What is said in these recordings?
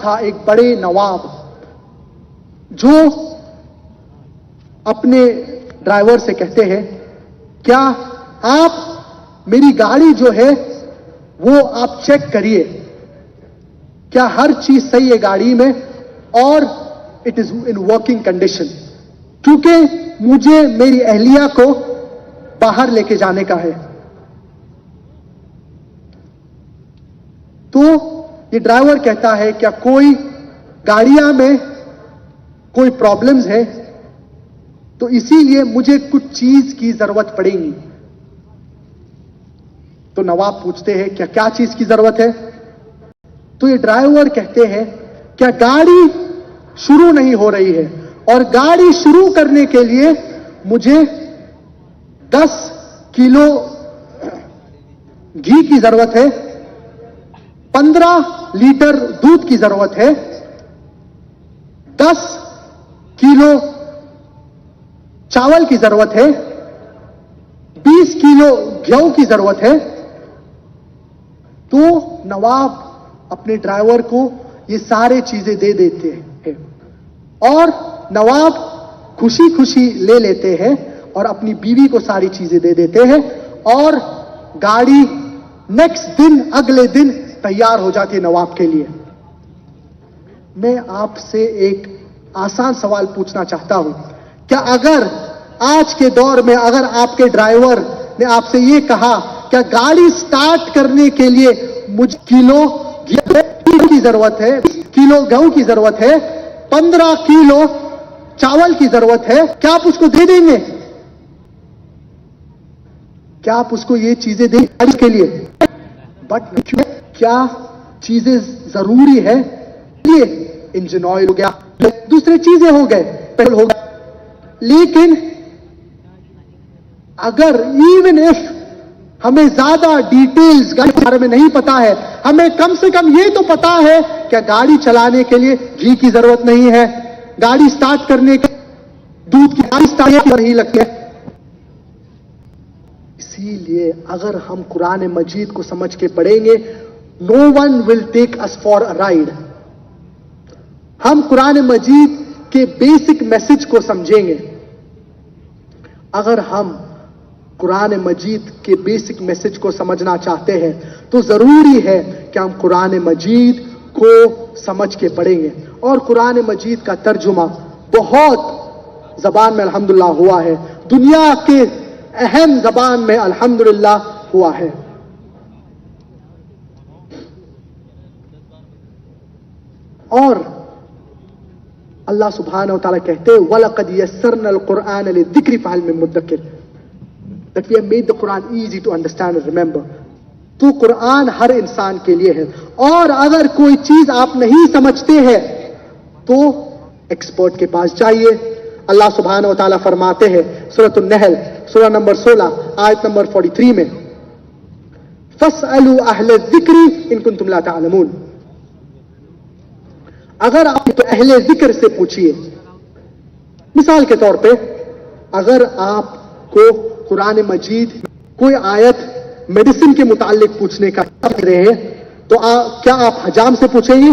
تھا ایک بڑے نواب جو اپنے ڈرائیور سے کہتے ہیں کیا آپ میری گاڑی جو ہے وہ آپ چیک کریے کیا ہر چیز صحیح ہے گاڑی میں اور it is in working condition کیونکہ مجھے میری اہلیہ کو باہر لے کے جانے کا ہے. تو یہ ڈرائیور کہتا ہے کیا کوئی گاڑیاں میں کوئی پرابلمز ہے تو اسی لیے مجھے کچھ چیز کی ضرورت پڑے گی. تو نواب پوچھتے ہیں کیا کیا چیز کی ضرورت ہے؟ تو یہ ڈرائیور کہتے ہیں کیا گاڑی شروع نہیں ہو رہی ہے اور گاڑی شروع کرنے کے لیے مجھے 10 کلو گھی کی ضرورت ہے, 15 لیٹر دودھ کی ضرورت ہے, 10 کلو چاول کی ضرورت ہے, 20 کلو گیہوں کی ضرورت ہے. تو نواب اپنے ڈرائیور کو یہ سارے چیزیں دے دیتے ہیں اور نواب خوشی خوشی لے لیتے ہیں اور اپنی بیوی کو ساری چیزیں دے دیتے ہیں اور گاڑی نیکسٹ دن اگلے دن تیار ہو جاتی ہے نواب کے لیے. میں آپ سے ایک آسان سوال پوچھنا چاہتا ہوں, کیا اگر آج کے دور میں اگر آپ کے ڈرائیور نے آپ سے یہ کہا کیا گاڑی سٹارٹ کرنے کے لیے مجھے کلو گھی کی ضرورت ہے, 20 کلو گیہوں کی ضرورت ہے, 15 کلو چاول کی ضرورت ہے, کیا آپ اس کو دے دیں گے؟ کیا آپ اس کو یہ چیزیں دیں گے کے لیے؟ بٹ کیا چیزیں ضروری ہے؟ یہ انجن آئل ہو گیا, دوسری چیزیں ہو گئے, پیٹرول ہو گیا. لیکن اگر ایون اف ہمیں زیادہ ڈیٹیلز کے بارے میں نہیں پتا ہے, ہمیں کم سے کم یہ تو پتا ہے کہ گاڑی چلانے کے لیے گھی کی ضرورت نہیں ہے, گاڑی سٹارٹ کرنے کے دودھ کی نہیں لگتی ہے. اسی لیے اگر ہم قرآن مجید کو سمجھ کے پڑھیں گے, no one will take us for a ride. ہم قرآن مجید کے بیسک میسج کو سمجھیں گے. اگر ہم قرآن مجید کے بیسک میسج کو سمجھنا چاہتے ہیں تو ضروری ہے کہ ہم قرآن مجید کو سمجھ کے پڑھیں گے. اور قرآن مجید کا ترجمہ بہت زبان میں الحمدللہ ہوا ہے, دنیا کے اہم زبان میں الحمدللہ ہوا ہے. اور اللہ سبحانہ و تعالیٰ کہتے ہیں وَلَقَدْ يَسَّرْنَا الْقُرْآنَ لِلذِّكْرِ فَهَلْ مِن مُدَّكِرٍ, that we have made the Quran easy to understand and remember. تو قرآن ہر انسان کے لیے ہے, اور اگر کوئی چیز آپ نہیں سمجھتے ہیں تو ایکسپرٹ کے پاس جائیے. اللہ سبحانہ و تعالیٰ فرماتے ہیں سورۃ النحل سورہ نمبر 16 آیت نمبر 43 میں فَاسْأَلُوا أَهْلَ الذِّكْرِ إِن كُنتُمْ لَا تَعْلَمُونَ. اگر آپ تو اہل ذکر سے پوچھئے. مثال کے طور پہ اگر آپ کو قرآن مجید کوئی آیت میڈیسن کے متعلق پوچھنے کا رہے ہیں تو کیا آپ حجام سے پوچھیں گے؟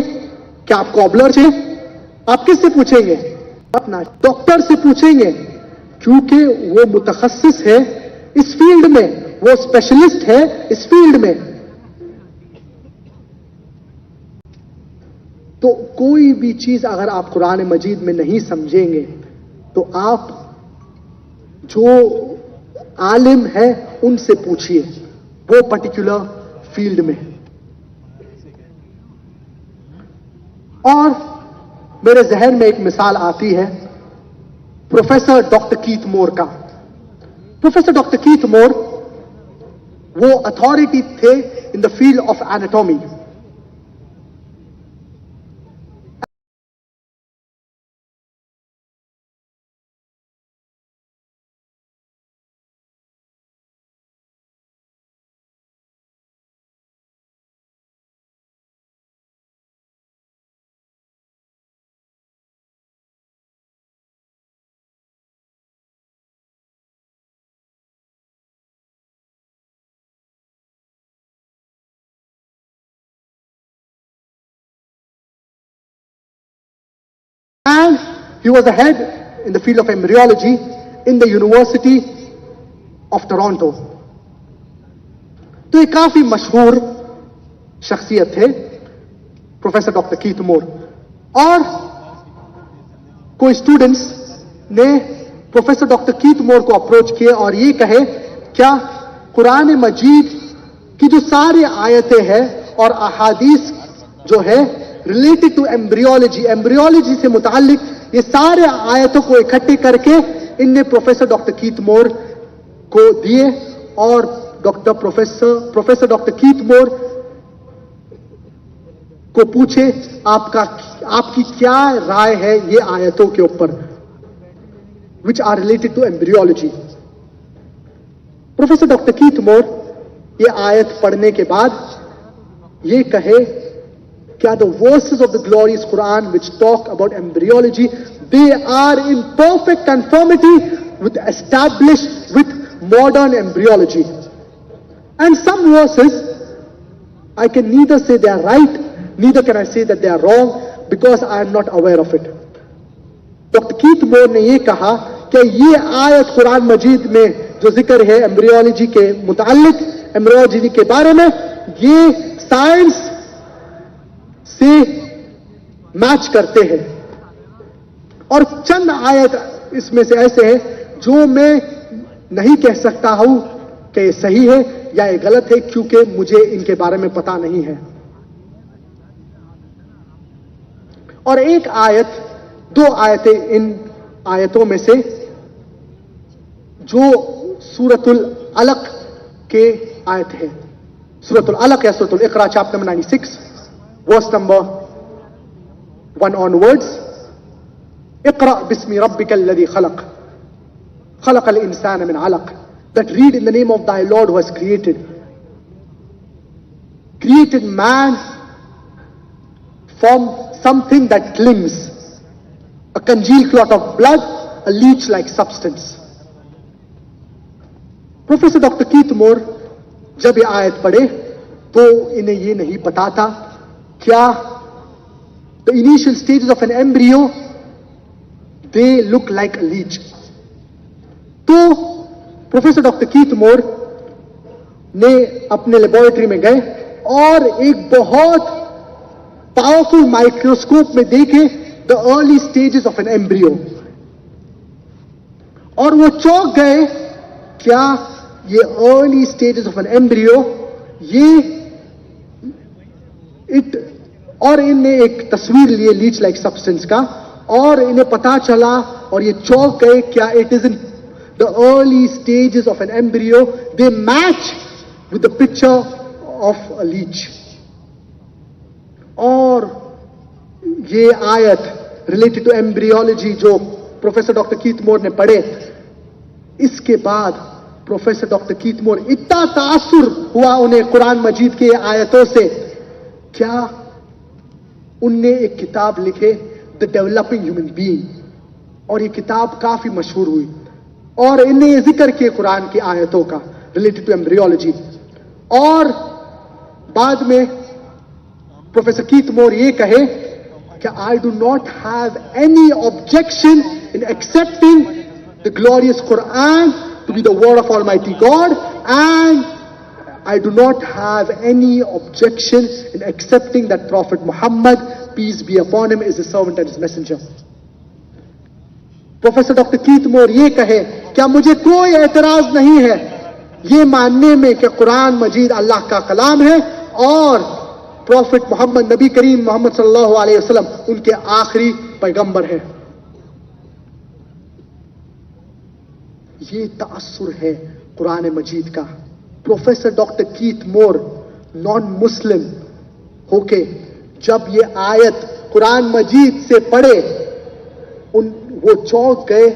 کیا آپ کوبلر سے؟ آپ کس سے پوچھیں گے؟ اپنا ڈاکٹر سے پوچھیں گے, کیونکہ وہ متخصص ہے اس فیلڈ میں, وہ اسپیشلسٹ ہے اس فیلڈ میں. تو کوئی بھی چیز اگر آپ قرآن مجید میں نہیں سمجھیں گے تو آپ جو عالم ہے ان سے پوچھئے وہ پرٹیکولر فیلڈ میں. اور میرے ذہن میں ایک مثال آتی ہے پروفیسر ڈاکٹر کیتھ مور کا. پروفیسر ڈاکٹر کیتھ مور وہ اتھارٹی تھے in the field of anatomy. He was the head in the field of embryology in the University of Toronto. तो ये काफी मशहूर शख्सियत थे प्रोफेसर डॉक्टर कीथ मोर. और कोई स्टूडेंट्स ने प्रोफेसर डॉक्टर कीथ मोर को अप्रोच किए और ये कहे क्या कुरान मजीद की जो सारी आयतें हैं और अहादीस जो है रिलेटेड टू एम्ब्रियोलॉजी से मुताल्लिक ये सारे आयतों को इकट्ठे करके इनने प्रोफेसर डॉक्टर कीथ मोर को दिए और प्रोफेसर डॉक्टर कीथ मोर को पूछे आपकी क्या राय है ये आयतों के ऊपर which are related to embryology. Professor doctor Keith Moore ये आयत पढ़ने के बाद ये कहे क्या the verses of the glorious Quran which talk about embryology, they are in perfect conformity with established with modern embryology. And some verses I can neither say they are right, neither can I say that they are wrong because I am not aware of it. Doctor Keith Moore ने ये कहा कि ये आयत कुरान मजीद में जो जिक्र है एम्ब्रियोलॉजी के मुताल्लिक, एम्ब्रियोलॉजी के बारे में, ये साइंस से मैच करते हैं. और चंद आयत इसमें से ऐसे हैं जो मैं नहीं कह सकता हूं कि ये सही है या ये गलत है क्योंकि मुझे इनके बारे में पता नहीं है. और एक आयत, दो आयतें इन आयतों में से जो सूरतुल अलक के आयत है, सूरतुल अलक या सूरतुल इकरा chapter number 96 verse number 1 onwards. इकरा बिस्मि रब्बिकल लज़ी खलक खलकल इंसान मिन अलक. That read in the name of thy Lord who has created man from something that clings, a congealed clot of blood, a leech-like substance. Professor doctor Keith Moore जब ये आयत पढ़े तो इन्हें ये नहीं पता था क्या the initial stages of an embryo they look like a leech. तो प्रोफेसर डॉक्टर कीथ मोर ने अपने लेबोरेटरी में गए और एक बहुत पावरफुल माइक्रोस्कोप में देखे the early stages of an embryo. और वो चौंक गए क्या ये early stages of an embryo और इन्हें एक तस्वीर लिए लीच लाइक सब्सटेंस का और इन्हें पता चला और ये चौंक गए क्या it is in the early stages of an embryo, they match with the picture of a leech. और ये आयत रिलेटेड टू एम्ब्रियोलॉजी जो प्रोफेसर डॉक्टर कीथ मोर ने पढ़े, इसके बाद प्रोफेसर डॉक्टर कीथ मोर इतना तासुर हुआ उन्हें कुरान मजीद के आयतों से, क्या उनने एक किताब लिखे द डेवलपिंग ह्यूमन बीइंग. और ये किताब काफी मशहूर हुई और इन्हें ये जिक्र किए कुरान की आयतों का रिलेटेड टू एम्ब्रियोलॉजी. और बाद में प्रोफेसर कीथ मोर ये कहे कि I do not have any objection in accepting the glorious Quran to be the word of Almighty God, and I do not have any objection in accepting that Prophet Muhammad, peace be upon him, is his servant and his messenger. Professor doctor Keith Moore ये कहे क्या मुझे कोई एतराज नहीं है ये मानने में कि कुरान मजीद अल्लाह का कलाम है और प्रॉफिट मोहम्मद नबी करीम मोहम्मद सल्लल्लाहु अलैहि वसल्लम उनके आखिरी पैगंबर है. ये तासुर है कुरान मजीद का. Professor doctor Keith more non Muslim होके जब ये आयत कुरान मजीद से पढ़े वो चौंक गए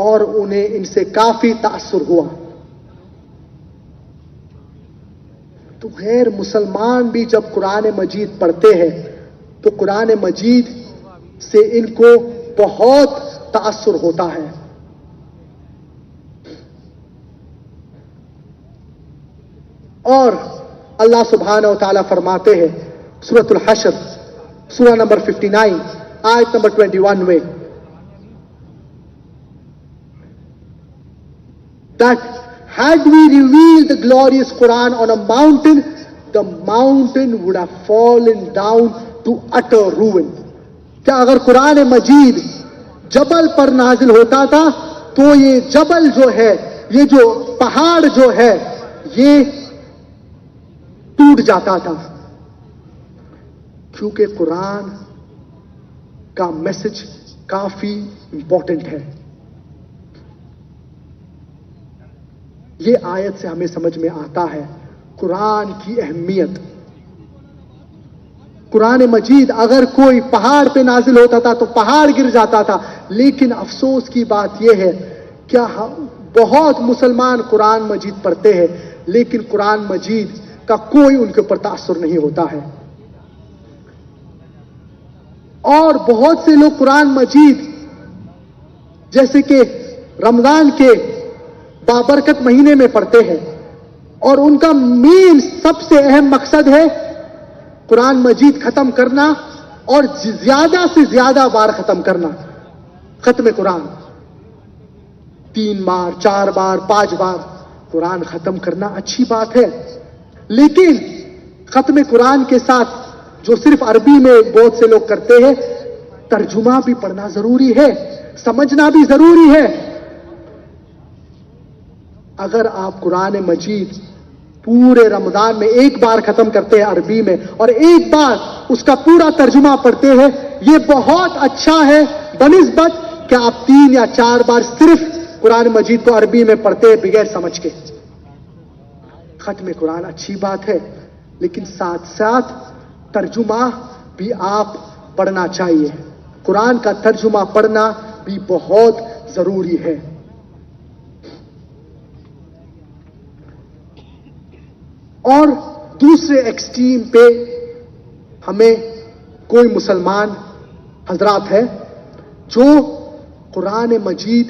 और उन्हें इनसे काफी तासुर हुआ. तो गैर मुसलमान भी जब कुरान मजीद पढ़ते हैं तो कुरान मजीद से इनको बहुत तासुर होता है. और अल्लाह सुब्हानहू व तआला फरमाते हैं सूरतुल हश्र सूरह नंबर 59 आयत नंबर 21 में, that had we revealed the glorious Quran on a mountain, the mountain would have fallen down to utter ruin. क्या अगर कुरान मजीद जबल पर नाजिल होता था तो ये जबल जो है, ये जो पहाड़ जो है, ये टूट जाता था, क्योंकि कुरान का मैसेज काफी इंपॉर्टेंट है. ये आयत से हमें समझ में आता है कुरान की अहमियत. कुरान मजीद अगर कोई पहाड़ पे नाजिल होता था तो पहाड़ गिर जाता था, लेकिन अफसोस की बात यह है क्या बहुत मुसलमान कुरान मजीद पढ़ते हैं लेकिन कुरान मजीद का कोई उनके ऊपर तासुर नहीं होता है. और बहुत से लोग कुरान मजीद जैसे कि रमजान के बाबरकत महीने में पढ़ते हैं और उनका मेन सबसे अहम मकसद है कुरान मजीद खत्म करना और ज्यादा से ज्यादा बार खत्म करना. खत्म कुरान 3 बार 4 बार 5 बार कुरान खत्म करना अच्छी बात है, लेकिन खत्म कुरान के साथ जो सिर्फ अरबी में बहुत से लोग करते हैं, तर्जुमा भी पढ़ना जरूरी है, समझना भी जरूरी है. अगर आप कुरान मजीद पूरे रमजान में एक बार खत्म करते हैं अरबी में और एक बार उसका पूरा तर्जुमा पढ़ते हैं, ये बहुत अच्छा है बनिस्बत कि आप 3 या 4 बार सिर्फ कुरान मजीद को अरबी में पढ़ते हैं बगैर समझ के. खत्म कुरान अच्छी बात है, लेकिन साथ साथ तर्जुमा भी आप पढ़ना चाहिए. कुरान का तर्जुमा पढ़ना भी बहुत जरूरी है. और दूसरे एक्सट्रीम पे हमें कोई मुसलमान हजरात है जो कुरान मजीद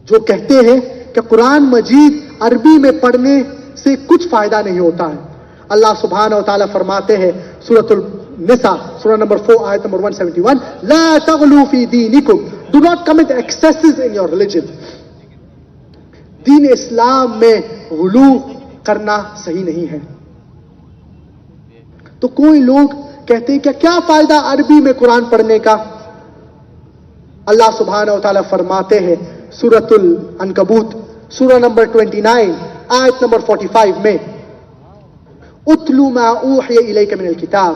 जो कहते हैं कि कुरान मजीद अरबी में पढ़ने से कुछ फायदा नहीं होता है. अल्लाह सुब्हानहू व तआला फरमाते हैं सूरतुल निसा सूरह नंबर 4 आयत नंबर 171, ला तगलू फी दीनिकुम, do not commit excesses in your religion. दीन इस्लाम में गुलू करना सही नहीं है. तो कोई लोग कहते हैं कि क्या फायदा अरबी में कुरान पढ़ने का. अल्लाह सुब्हानहू व तआला फरमाते हैं सूरतुल अनकबूत सूरह नंबर 29 आयत नंबर 45 में, उतलू मा ऊहिया इलैका मिनल किताब,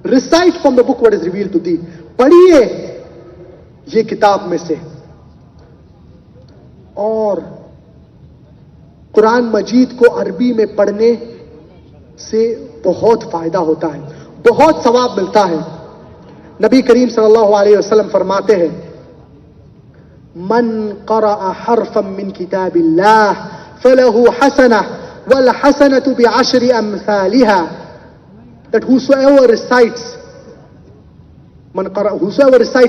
recite from the book what is revealed to thee, पढ़िए ये किताब में से. और कुरान मजीद को अरबी में पढ़ने से बहुत फायदा होता है, बहुत सवाब मिलता है. नबी करीम सल्लल्लाहु अलैहि वसल्लम फरमाते हैं, मन क़रअ हरफन मिन किताबिल्लाह फलहु हसनह वल हसनतु बिअशरि अम्सालिहा, that whosoever recites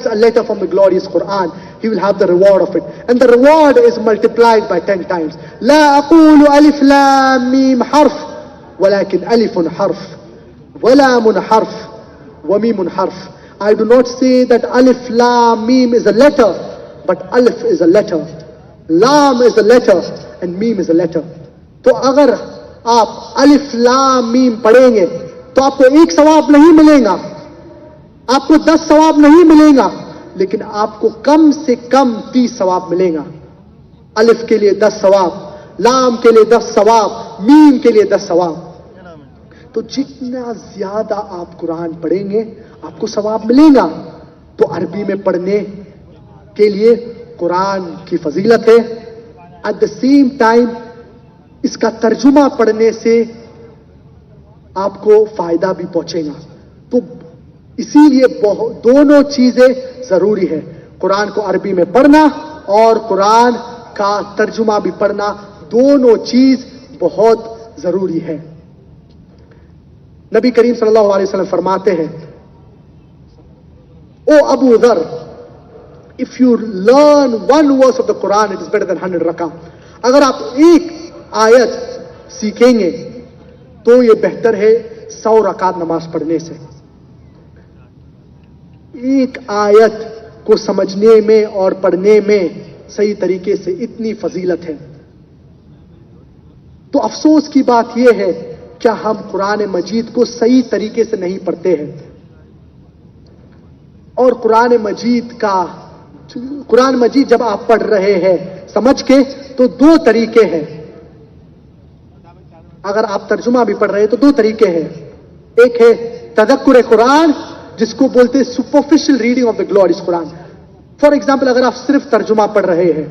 a letter from the glorious Quran, he will have the reward of it, and the reward is multiplied by 10 times. لا أقول ألف لام ميم حرف ولكن ألف حرف ولام حرف وميم حرف. I do not say that alif lam mim is a letter, but alif is a letter, lam is a letter, and mim is a letter. तो अगर आप अलिफ लाम मीम पढ़ेंगे तो आपको 1 सवाब नहीं मिलेगा, आपको 10 सवाब नहीं मिलेगा, लेकिन आपको कम से कम 30 सवाब मिलेगा. अलिफ के लिए 10 सवाब, लाम के लिए 10 सवाब, मीम के लिए 10 सवाब. तो जितना ज्यादा आप कुरान पढ़ेंगे आपको सवाब मिलेगा. तो अरबी में पढ़ने के लिए कुरान की फजीलत है. एट द सेम टाइम इसका तर्जुमा पढ़ने से आपको फायदा भी पहुंचेगा. तो इसीलिए दोनों चीजें जरूरी है, कुरान को अरबी में पढ़ना और कुरान का तर्जुमा भी पढ़ना, दोनों चीज बहुत जरूरी है. नबी करीम सल्लल्लाहु अलैहि वसल्लम फरमाते हैं, ओ अबू दर, if you learn 1 verse of the Quran, it is better than 100 रका. अगर आप एक आयत सीखेंगे तो ये बेहतर है 100 रकात नमाज पढ़ने से. एक आयत को समझने में और पढ़ने में सही तरीके से इतनी फजीलत है। तो अफसोस की बात यह है क्या हम कुरान मजीद को सही तरीके से नहीं पढ़ते हैं। और कुरान मजीद जब आप पढ़ रहे हैं समझ के, तो दो तरीके हैं। अगर आप तर्जुमा भी पढ़ रहे हैं तो दो तरीके हैं। एक है तदक्कुर कुरान, जिसको बोलते हैं superficial reading of the glorious Quran. For example, अगर आप सिर्फ तर्जुमा पढ़ रहे हैं,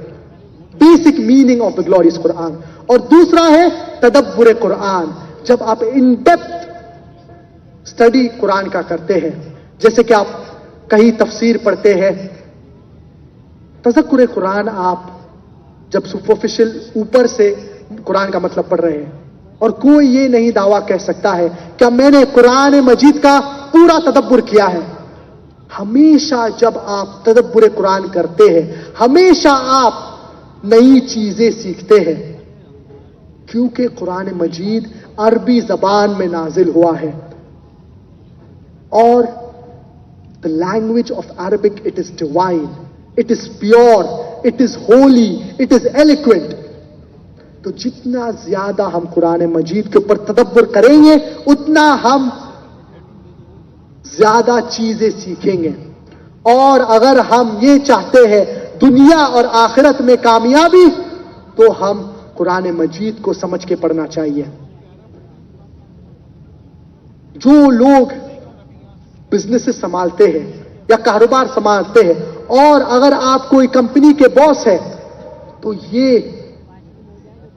basic meaning of the glorious Quran. और दूसरा है तदब्बुर कुरान, जब आप इन डेप्थ स्टडी कुरान का करते हैं, जैसे कि आप कहीं तफसीर पढ़ते हैं। तदक्कुर कुरान आप जब सुपरफिशियल ऊपर से कुरान का मतलब पढ़ रहे हैं, और कोई ये नहीं दावा कह सकता है क्या मैंने कुरान मजीद का पूरा तदब्बुर किया है। हमेशा जब आप तदब्बुर कुरान करते हैं, हमेशा आप नई चीजें सीखते हैं, क्योंकि कुरान मजीद अरबी जबान में नाजिल हुआ है। और the language of Arabic, it is divine, it is pure, it is Holi, it is eloquent. तो जितना ज्यादा हम कुरान मजीद के ऊपर तदब्बुर करेंगे, उतना हम ज्यादा चीजें सीखेंगे। और अगर हम ये चाहते हैं दुनिया और आखिरत में कामयाबी, तो हम कुरान मजीद को समझ के पढ़ना चाहिए। जो लोग बिजनेस संभालते हैं या कारोबार संभालते हैं, और अगर आप कोई कंपनी के बॉस है, तो ये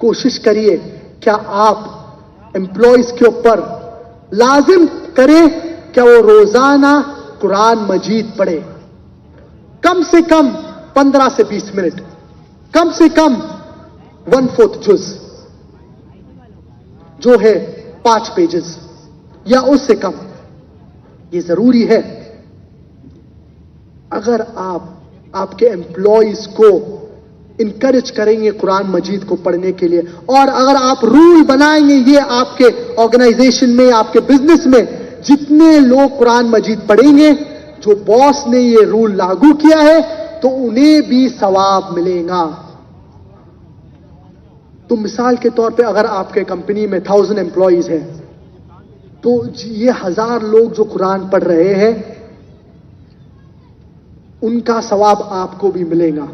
कोशिश करिए क्या आप एम्प्लॉइज के ऊपर लाजिम करें क्या वो रोजाना कुरान मजीद पढ़े, कम से कम 15 से 20 मिनट, कम से कम 1/4 जुज, जो है 5 पेजेस या उससे कम। ये जरूरी है। अगर आप आपके एम्प्लॉइज को इनकरेज करेंगे कुरान मजीद को पढ़ने के लिए, और अगर आप रूल बनाएंगे ये आपके ऑर्गेनाइजेशन में, आपके बिजनेस में, जितने लोग कुरान मजीद पढ़ेंगे, जो बॉस ने ये रूल लागू किया है, तो उन्हें भी सवाब मिलेगा। तो मिसाल के तौर पे अगर आपके कंपनी में 1000 एम्प्लॉइज हैं, तो ये 1000 लोग जो कुरान पढ़ रहे हैं, उनका सवाब आपको भी मिलेगा।